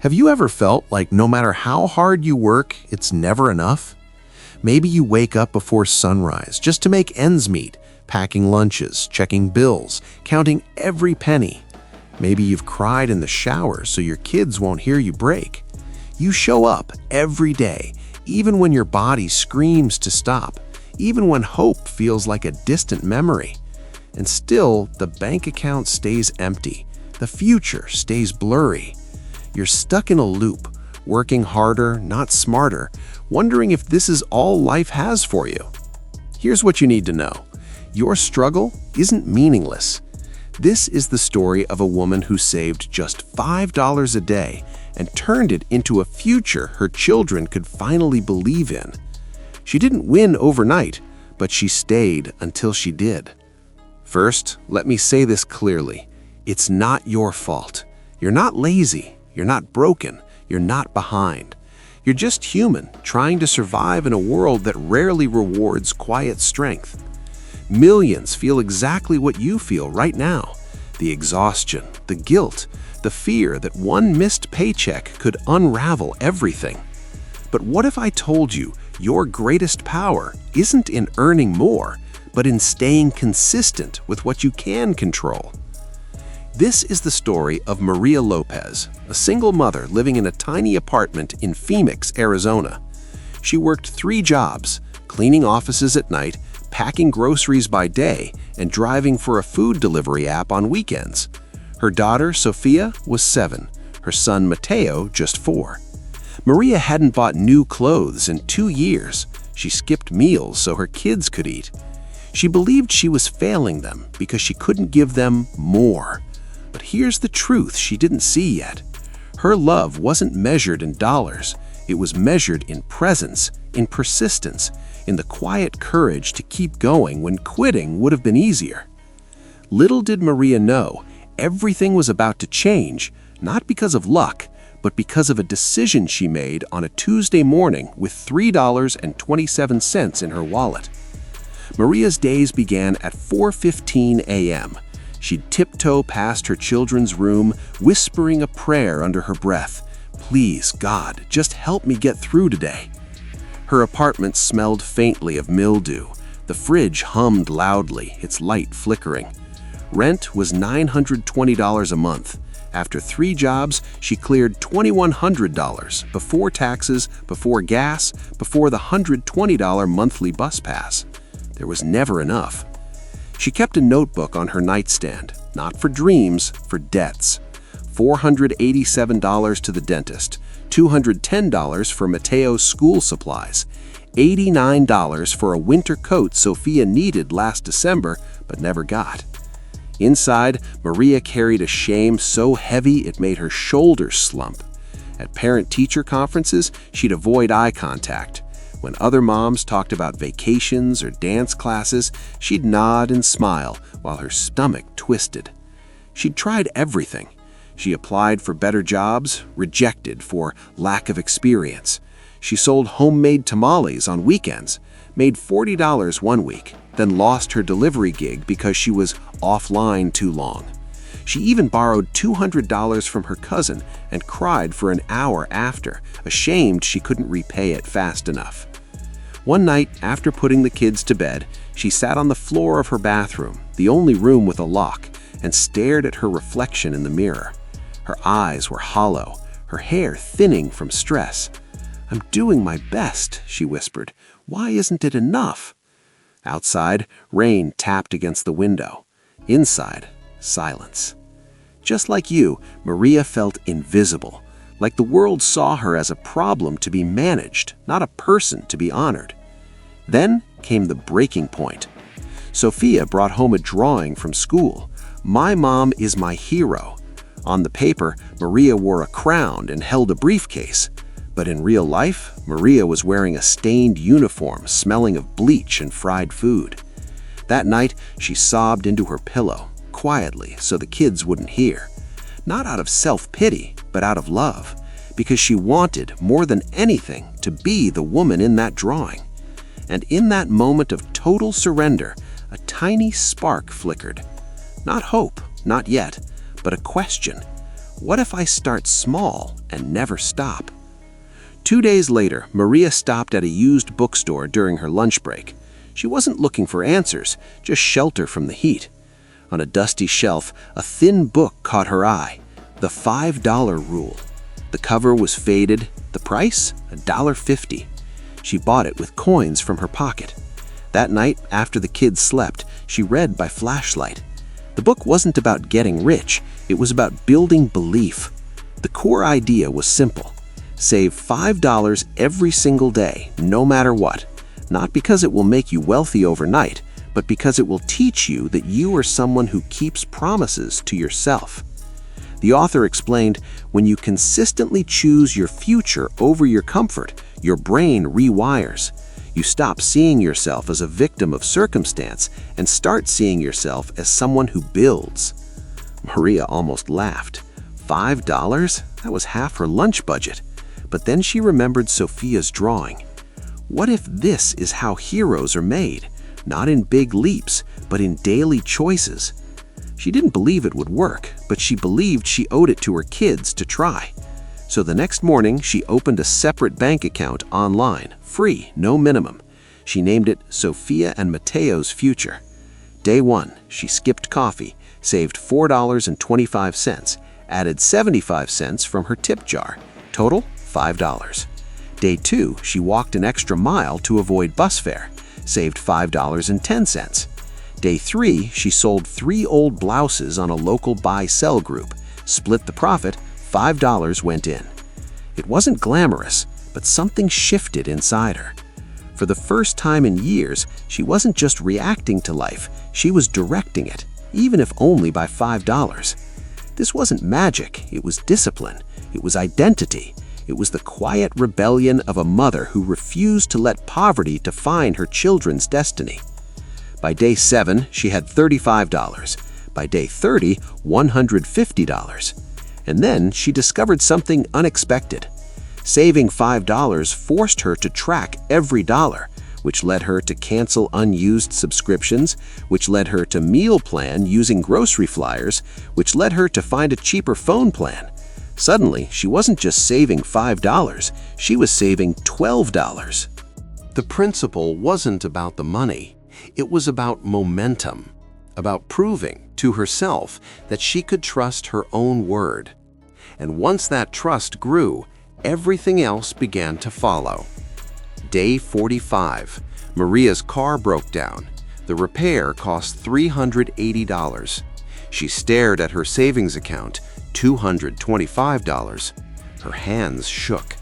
Have you ever felt like no matter how hard you work, it's never enough? Maybe you wake up before sunrise just to make ends meet, packing lunches, checking bills, counting every penny. Maybe you've cried in the shower so your kids won't hear you break. You show up every day, even when your body screams to stop, even when hope feels like a distant memory. And still, the bank account stays empty. The future stays blurry. You're stuck in a loop, working harder, not smarter, wondering if this is all life has for you. Here's what you need to know. Your struggle isn't meaningless. This is the story of a woman who saved just $5 a day and turned it into a future her children could finally believe in. She didn't win overnight, but she stayed until she did. First, let me say this clearly. It's not your fault. You're not lazy. You're not broken. You're not behind. You're just human, trying to survive in a world that rarely rewards quiet strength. Millions feel exactly what you feel right now. The exhaustion, the guilt, the fear that one missed paycheck could unravel everything. But what if I told you your greatest power isn't in earning more, but in staying consistent with what you can control? This is the story of Maria Lopez, a single mother living in a tiny apartment in Phoenix, Arizona. She worked 3 jobs, cleaning offices at night, packing groceries by day, and driving for a food delivery app on weekends. Her daughter, Sophia, was 7, her son, Mateo, just 4. Maria hadn't bought new clothes in 2 years. She skipped meals so her kids could eat. She believed she was failing them because she couldn't give them more. But here's the truth she didn't see yet. Her love wasn't measured in dollars. It was measured in presence, in persistence, in the quiet courage to keep going when quitting would have been easier. Little did Maria know, everything was about to change, not because of luck, but because of a decision she made on a Tuesday morning with $3.27 in her wallet. Maria's days began at 4:15 a.m. She'd tiptoe past her children's room, whispering a prayer under her breath. "Please, God, just help me get through today." Her apartment smelled faintly of mildew. The fridge hummed loudly, its light flickering. Rent was $920 a month. After 3 jobs, she cleared $2,100 before taxes, before gas, before the $120 monthly bus pass. There was never enough. She kept a notebook on her nightstand, not for dreams, for debts. $487 to the dentist, $210 for Mateo's school supplies, $89 for a winter coat Sophia needed last December but never got. Inside, Maria carried a shame so heavy it made her shoulders slump. At parent-teacher conferences, she'd avoid eye contact. When other moms talked about vacations or dance classes, she'd nod and smile while her stomach twisted. She'd tried everything. She applied for better jobs, rejected for lack of experience. She sold homemade tamales on weekends, made $40 one week, then lost her delivery gig because she was offline too long. She even borrowed $200 from her cousin and cried for an hour after, ashamed she couldn't repay it fast enough. One night, after putting the kids to bed, she sat on the floor of her bathroom, the only room with a lock, and stared at her reflection in the mirror. Her eyes were hollow, her hair thinning from stress. "I'm doing my best," she whispered. "Why isn't it enough?" Outside, rain tapped against the window. Inside, silence. Just like you, Maria felt invisible, like the world saw her as a problem to be managed, not a person to be honored. Then came the breaking point. Sophia brought home a drawing from school. "My mom is my hero." On the paper, Maria wore a crown and held a briefcase. But in real life, Maria was wearing a stained uniform smelling of bleach and fried food. That night, she sobbed into her pillow, quietly so the kids wouldn't hear. Not out of self-pity, but out of love, because she wanted, more than anything, to be the woman in that drawing. And in that moment of total surrender, a tiny spark flickered. Not hope, not yet, but a question. What if I start small and never stop? 2 days later, Maria stopped at a used bookstore during her lunch break. She wasn't looking for answers, just shelter from the heat. On a dusty shelf, a thin book caught her eye, The $5 Rule. The cover was faded, the price $1.50. She bought it with coins from her pocket. That night, after the kids slept, she read by flashlight. The book wasn't about getting rich, it was about building belief. The core idea was simple. Save $5 every single day, no matter what. Not because it will make you wealthy overnight, but because it will teach you that you are someone who keeps promises to yourself. The author explained, when you consistently choose your future over your comfort, your brain rewires. You stop seeing yourself as a victim of circumstance and start seeing yourself as someone who builds. Maria almost laughed. $5? That was half her lunch budget. But then she remembered Sophia's drawing. What if this is how heroes are made? Not in big leaps, but in daily choices. She didn't believe it would work, but she believed she owed it to her kids to try. So the next morning, she opened a separate bank account online, free, no minimum. She named it Sophia and Mateo's Future. Day 1, she skipped coffee, saved $4.25, added 75 cents from her tip jar. Total, $5. Day 2, she walked an extra mile to avoid bus fare, saved $5.10. Day 3, she sold 3 old blouses on a local buy-sell group, split the profit, $5 went in. It wasn't glamorous, but something shifted inside her. For the first time in years, she wasn't just reacting to life, she was directing it, even if only by $5. This wasn't magic, it was discipline, it was identity. It was the quiet rebellion of a mother who refused to let poverty define her children's destiny. By day 7, she had $35. By day 30, $150. And then she discovered something unexpected. Saving $5 forced her to track every dollar, which led her to cancel unused subscriptions, which led her to meal plan using grocery flyers, which led her to find a cheaper phone plan. Suddenly, she wasn't just saving $5, she was saving $12. The principle wasn't about the money, it was about momentum, about proving to herself that she could trust her own word. And once that trust grew, everything else began to follow. Day 45, Maria's car broke down. The repair cost $380. She stared at her savings account, $225. Her hands shook.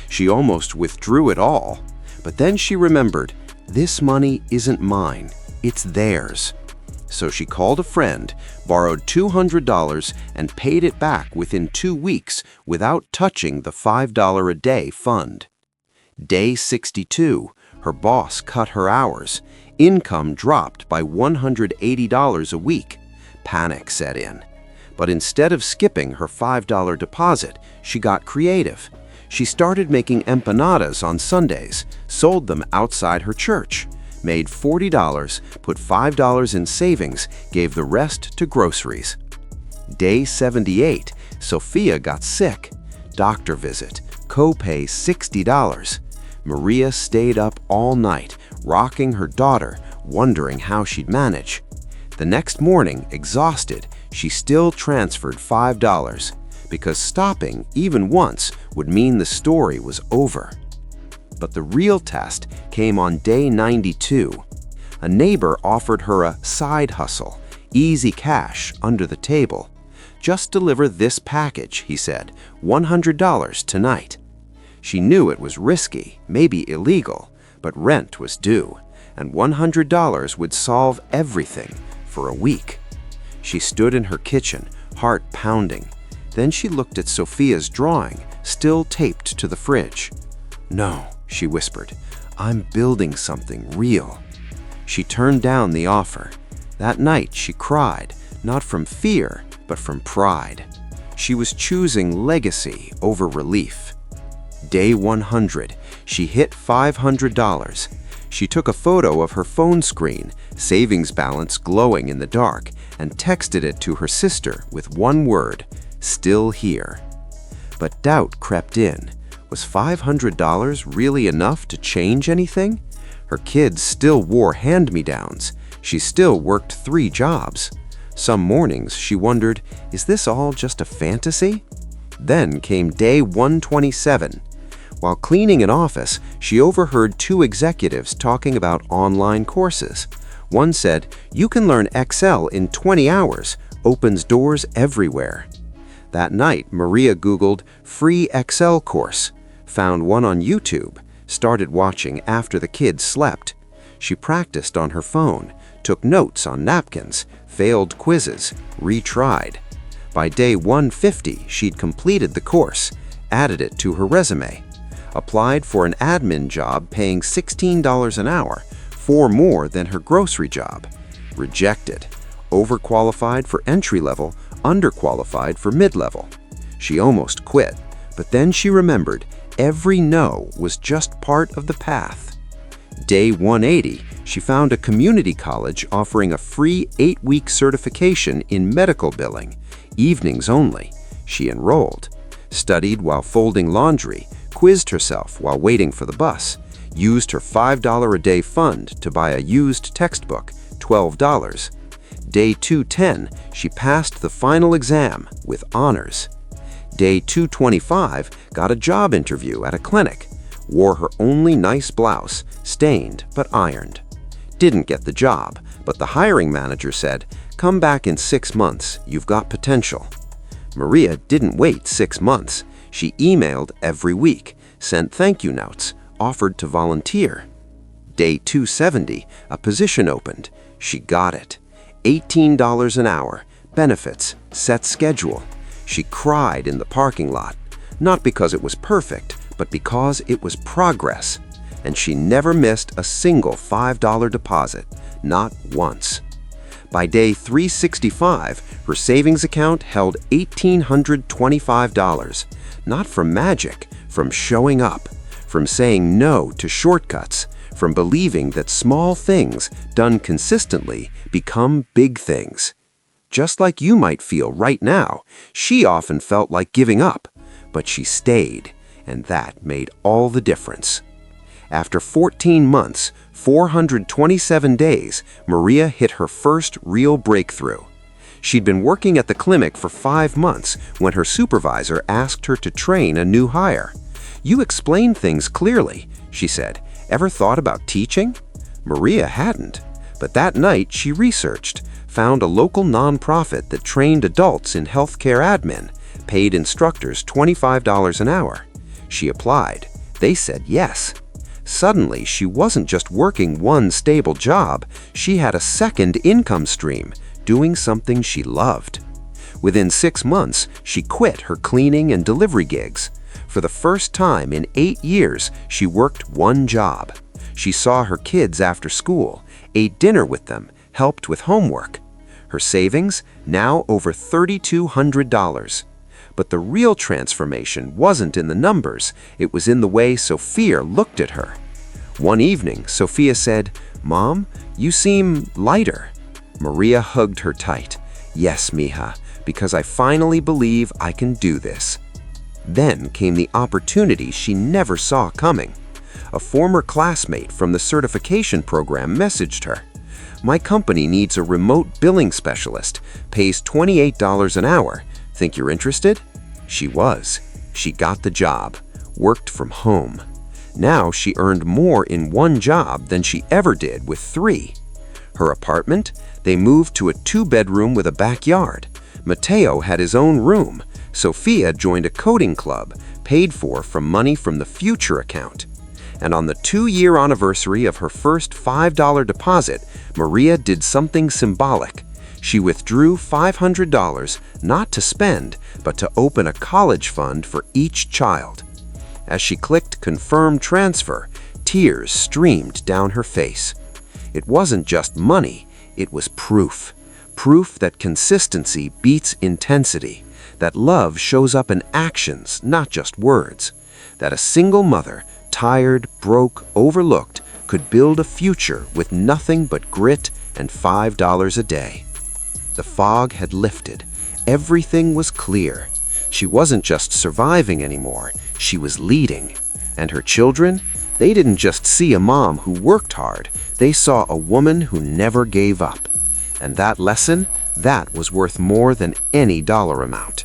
She almost withdrew it all. But then she remembered, this money isn't mine, it's theirs. So she called a friend, borrowed $200, and paid it back within 2 weeks without touching the $5 a day fund. Day 62, her boss cut her hours. Income dropped by $180 a week. Panic set in. But instead of skipping her $5 deposit, she got creative. She started making empanadas on Sundays, sold them outside her church, made $40, put $5 in savings, gave the rest to groceries. Day 78, Sophia got sick. Doctor visit, copay $60. Maria stayed up all night, rocking her daughter, wondering how she'd manage. The next morning, exhausted, she still transferred $5, because stopping, even once, would mean the story was over. But the real test came on day 92. A neighbor offered her a side hustle, easy cash under the table. Just deliver this package, he said, $100 tonight. She knew it was risky, maybe illegal, but rent was due, and $100 would solve everything for a week. She stood in her kitchen, heart pounding. Then she looked at Sophia's drawing, still taped to the fridge. "No," she whispered, "I'm building something real." She turned down the offer. That night she cried, not from fear, but from pride. She was choosing legacy over relief. Day 100, she hit $500. She took a photo of her phone screen, savings balance glowing in the dark, and texted it to her sister with one word, still here. But doubt crept in. Was $500 really enough to change anything? Her kids still wore hand-me-downs. She still worked 3 jobs. Some mornings she wondered, is this all just a fantasy? Then came day 127. While cleaning an office, she overheard 2 executives talking about online courses. One said, "You can learn Excel in 20 hours, opens doors everywhere." That night, Maria Googled free Excel course, found one on YouTube, started watching after the kids slept. She practiced on her phone, took notes on napkins, failed quizzes, retried. By day 150, she'd completed the course, added it to her resume, applied for an admin job paying $16 an hour, 4 more than her grocery job. Rejected. Overqualified for entry-level, underqualified for mid-level. She almost quit, but then she remembered every no was just part of the path. Day 180, she found a community college offering a free 8-week certification in medical billing, evenings only. She enrolled, studied while folding laundry, quizzed herself while waiting for the bus, used her $5 a day fund to buy a used textbook, $12. Day 210, she passed the final exam with honors. Day 225, got a job interview at a clinic, wore her only nice blouse, stained but ironed. Didn't get the job, but the hiring manager said, "Come back in 6 months, you've got potential." Maria didn't wait 6 months. She emailed every week, sent thank you notes, offered to volunteer. Day 270, a position opened. She got it. $18 an hour, benefits, set schedule. She cried in the parking lot, not because it was perfect, but because it was progress. And she never missed a single $5 deposit, not once. By day 365, her savings account held $1,825, not from magic, from showing up, from saying no to shortcuts, from believing that small things done consistently become big things. Just like you might feel right now, she often felt like giving up, but she stayed, and that made all the difference. After 14 months, 427 days, Maria hit her first real breakthrough. She'd been working at the clinic for 5 months when her supervisor asked her to train a new hire. "You explain things clearly," she said. "Ever thought about teaching?" Maria hadn't, but that night she researched, found a local nonprofit that trained adults in healthcare admin, paid instructors $25 an hour. She applied. They said yes. Suddenly, she wasn't just working one stable job, she had a second income stream, doing something she loved. Within 6 months, she quit her cleaning and delivery gigs. For the first time in 8 years, she worked one job. She saw her kids after school, ate dinner with them, helped with homework. Her savings, now over $3,200. But the real transformation wasn't in the numbers, it was in the way Sophia looked at her. One evening, Sophia said, "Mom, you seem lighter." Maria hugged her tight. "Yes, mija, because I finally believe I can do this." Then came the opportunity she never saw coming. A former classmate from the certification program messaged her. "My company needs a remote billing specialist, pays $28 an hour. Think you're interested?" She was. She got the job, worked from home. Now she earned more in one job than she ever did with 3. Her apartment? They moved to a 2-bedroom with a backyard. Mateo had his own room. Sophia joined a coding club, paid for from money from the future account. And on the 2-year anniversary of her first $5 deposit, Maria did something symbolic. She withdrew $500, not to spend, but to open a college fund for each child. As she clicked Confirm Transfer, tears streamed down her face. It wasn't just money, it was proof. Proof that consistency beats intensity, that love shows up in actions, not just words, that a single mother, tired, broke, overlooked, could build a future with nothing but grit and $5 a day. The fog had lifted. Everything was clear. She wasn't just surviving anymore, she was leading. And her children? They didn't just see a mom who worked hard, they saw a woman who never gave up. And that lesson, that was worth more than any dollar amount.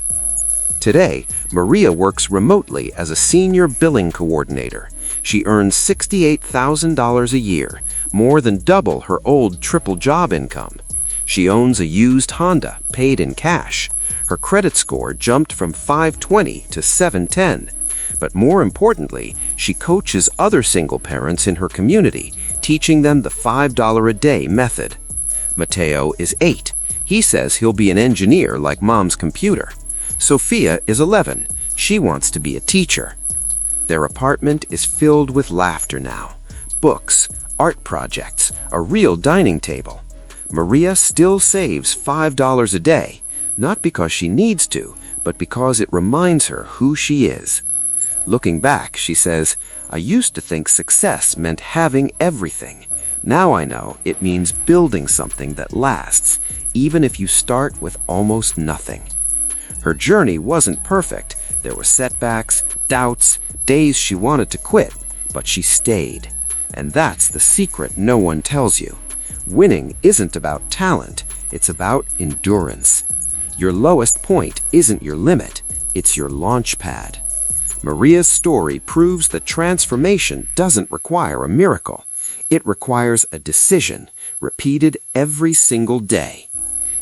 Today, Maria works remotely as a senior billing coordinator. She earns $68,000 a year, more than double her old triple job income. She owns a used Honda, paid in cash. Her credit score jumped from 520 to 710. But more importantly, she coaches other single parents in her community, teaching them the $5 a day method. Mateo is 8. He says he'll be an engineer like mom's computer. Sophia is 11. She wants to be a teacher. Their apartment is filled with laughter now. Books, art projects, a real dining table. Maria still saves $5 a day, not because she needs to, but because it reminds her who she is. Looking back, she says, "I used to think success meant having everything. Now I know it means building something that lasts, even if you start with almost nothing." Her journey wasn't perfect. There were setbacks, doubts, days she wanted to quit, but she stayed. And that's the secret no one tells you. Winning isn't about talent, it's about endurance. Your lowest point isn't your limit, it's your launch pad. Maria's story proves that transformation doesn't require a miracle. It requires a decision, repeated every single day.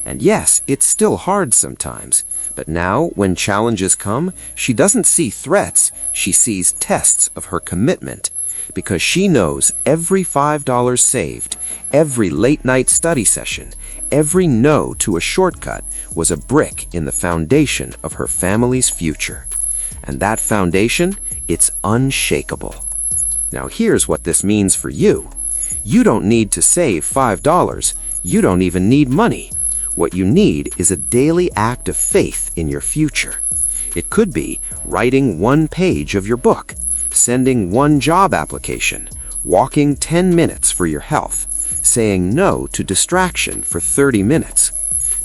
And yes, it's still hard sometimes, but now, when challenges come, she doesn't see threats, she sees tests of her commitment. Because she knows every $5 saved, every late-night study session, every no to a shortcut was a brick in the foundation of her family's future. And that foundation, it's unshakable. Now here's what this means for you. You don't need to save $5. You don't even need money. What you need is a daily act of faith in your future. It could be writing one page of your book, sending one job application, walking 10 minutes for your health, saying no to distraction for 30 minutes.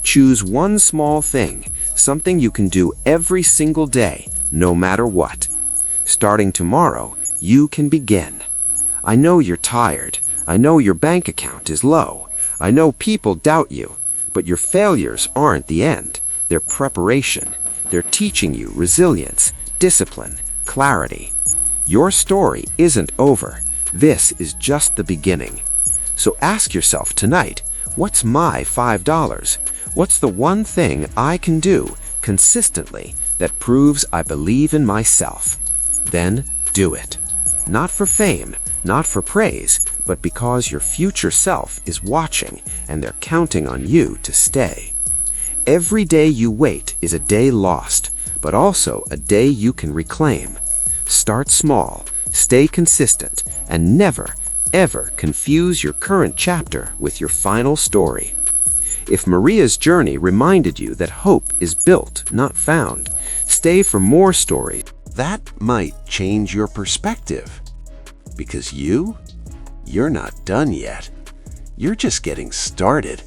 Choose one small thing, something you can do every single day, no matter what. Starting tomorrow, you can begin. I know you're tired. I know your bank account is low. I know people doubt you. But your failures aren't the end. They're preparation. They're teaching you resilience, discipline, clarity. Your story isn't over. This is just the beginning. So ask yourself tonight, what's my $5? What's the one thing I can do consistently that proves I believe in myself? Then do it. Not for fame, not for praise, but because your future self is watching and they're counting on you to stay. Every day you wait is a day lost, but also a day you can reclaim. Start small, stay consistent, and never, ever confuse your current chapter with your final story. If Maria's journey reminded you that hope is built, not found, stay for more stories. That might change your perspective. Because you're not done yet. You're just getting started.